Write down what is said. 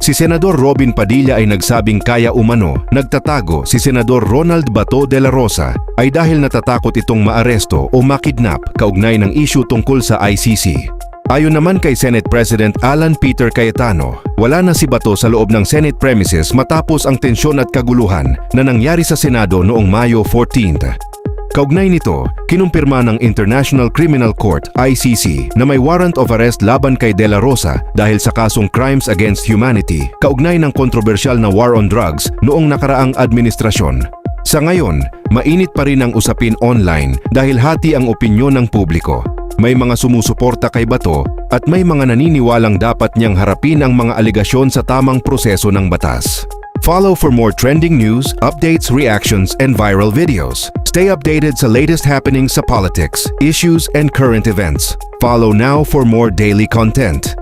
Si Senador Robin Padilla ay nagsabing kaya umano nagtatago si Senador Ronald Bato de la Rosa ay dahil natatakot itong maaresto o makidnap kaugnay ng issue tungkol sa ICC. Ayon naman kay Senate President Alan Peter Cayetano, wala na si Bato sa loob ng Senate premises matapos ang tensyon at kaguluhan na nangyari sa Senado noong Mayo 14. Kaugnay nito, kinumpirma ng International Criminal Court ICC na may warrant of arrest laban kay De La Rosa dahil sa kasong Crimes Against Humanity kaugnay ng kontrobersyal na war on drugs noong nakaraang administrasyon. Sa ngayon, mainit pa rin ang usapin online dahil hati ang opinyon ng publiko. May mga sumusuporta kay Bato at may mga naniniwalang dapat niyang harapin ang mga aligasyon sa tamang proseso ng batas. Follow for more trending news, updates, reactions, and viral videos. Stay updated sa latest happenings sa politics, issues, and current events. Follow now for more daily content.